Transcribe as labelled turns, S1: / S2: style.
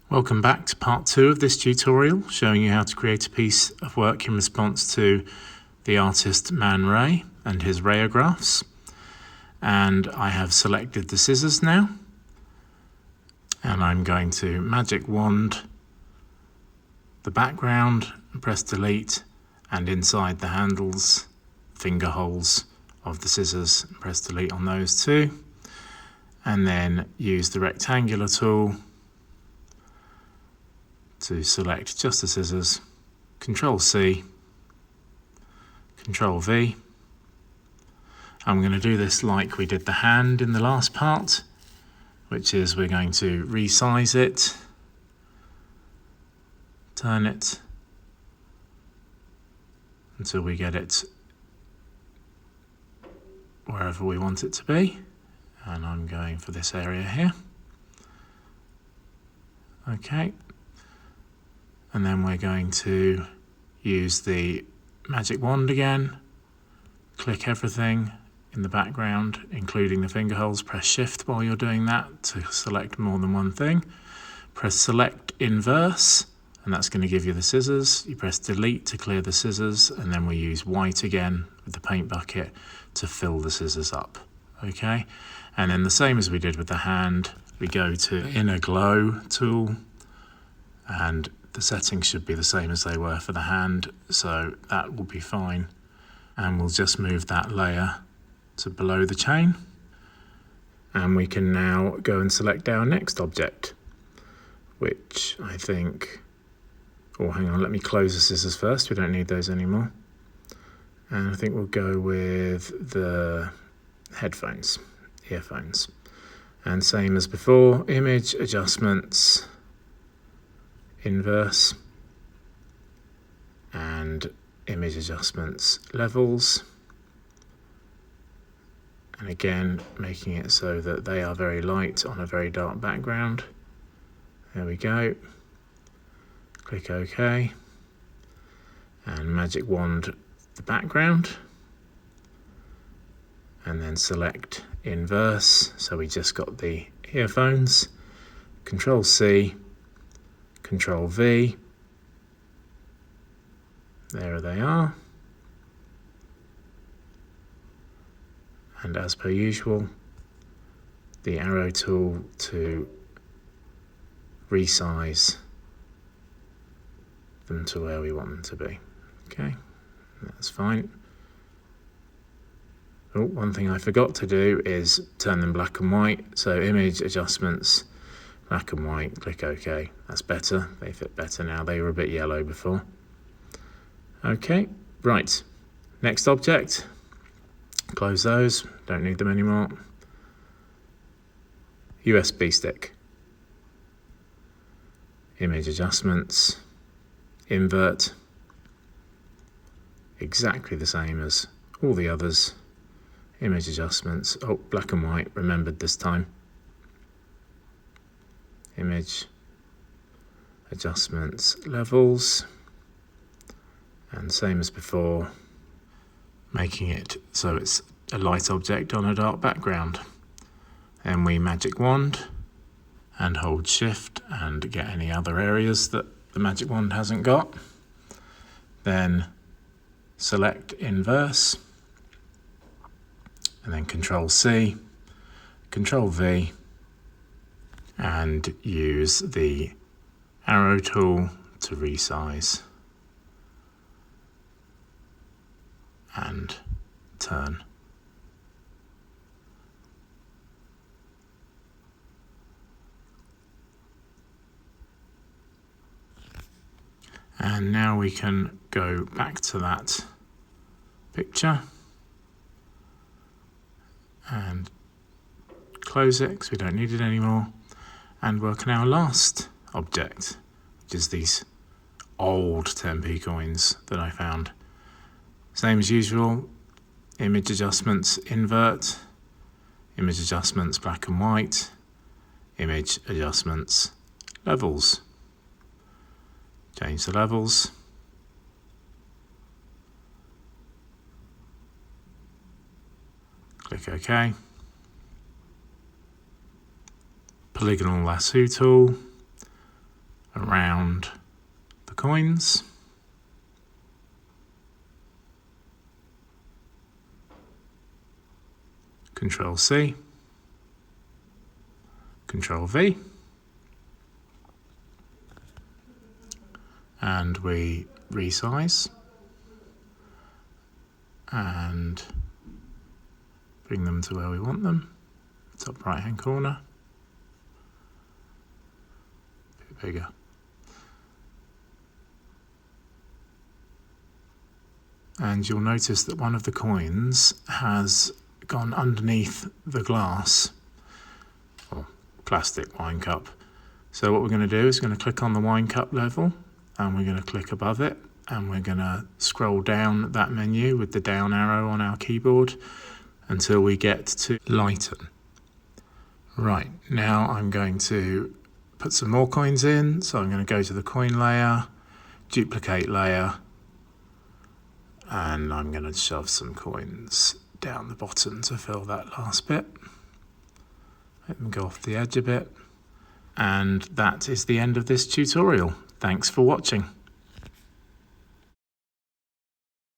S1: Welcome back to part 2 of this tutorial, showing you how to create a piece of work in response to the artist Man Ray and his rayographs. And I have selected the scissors now, and I'm going to magic wand the background, press delete, and inside the handles, finger holes of the scissors, press delete on those too, and then use the rectangular tool to select just the scissors, Control C, Control V. I'm going to do this like we did the hand in the last part, which is we're going to resize it, turn it until we get it wherever we want it to be, and I'm going for this area here. Okay. And then we're going to use the magic wand again, click everything in the background, including the finger holes. Press Shift while you're doing that to select more than one thing. Press Select Inverse, and that's going to give you the scissors. You press Delete to clear the scissors, and then we use white again with the paint bucket to fill the scissors up. Okay, and then the same as we did with the hand, we go to Inner Glow tool, and the settings should be the same as they were for the hand, so that will be fine. And we'll just move that layer to below the chain. And we can now go and select our next object, which I think, oh hang on, let me close the scissors first, we don't need those anymore. And I think we'll go with the headphones, earphones. And same as before, image adjustments, inverse, and image adjustments levels, and again making it so that they are very light on a very dark background. There we go. Click OK, and magic wand the background, and then select inverse, so we just got the earphones. Control C, Control V, there they are, and as per usual, the arrow tool to resize them to where we want them to be. Okay, that's fine. Oh, one thing I forgot to do is turn them black and white, so image adjustments, black and white, click OK. That's better, they fit better now, they were a bit yellow before. Okay, right, next object, close those, don't need them anymore. USB stick, image adjustments, invert, exactly the same as all the others. Image adjustments, oh, black and white, remembered this time. Image adjustments levels, and same as before, making it so it's a light object on a dark background. Then we magic wand and hold Shift and get any other areas that the magic wand hasn't got. Then select inverse, and then Control C, Control V, and use the arrow tool to resize and turn. And now we can go back to that picture and close it because we don't need it anymore, and work on our last object, which is these old 10p coins that I found. Same as usual, image adjustments invert, image adjustments black and white, image adjustments levels. Change the levels. Click OK. Polygonal lasso tool, around the coins. Control C, Control V, and we resize and bring them to where we want them, top right hand corner, a bit bigger. And you'll notice that one of the coins has gone underneath the glass or plastic wine cup. So what we're going to do is we're going to click on the wine cup level and we're going to click above it and we're going to scroll down that menu with the down arrow on our keyboard until we get to lighten. Right, now I'm going to put some more coins in. So I'm going to go to the coin layer, duplicate layer, and I'm going to shove some coins down the bottom to fill that last bit. Let them go off the edge a bit. And that is the end of this tutorial. Thanks for watching.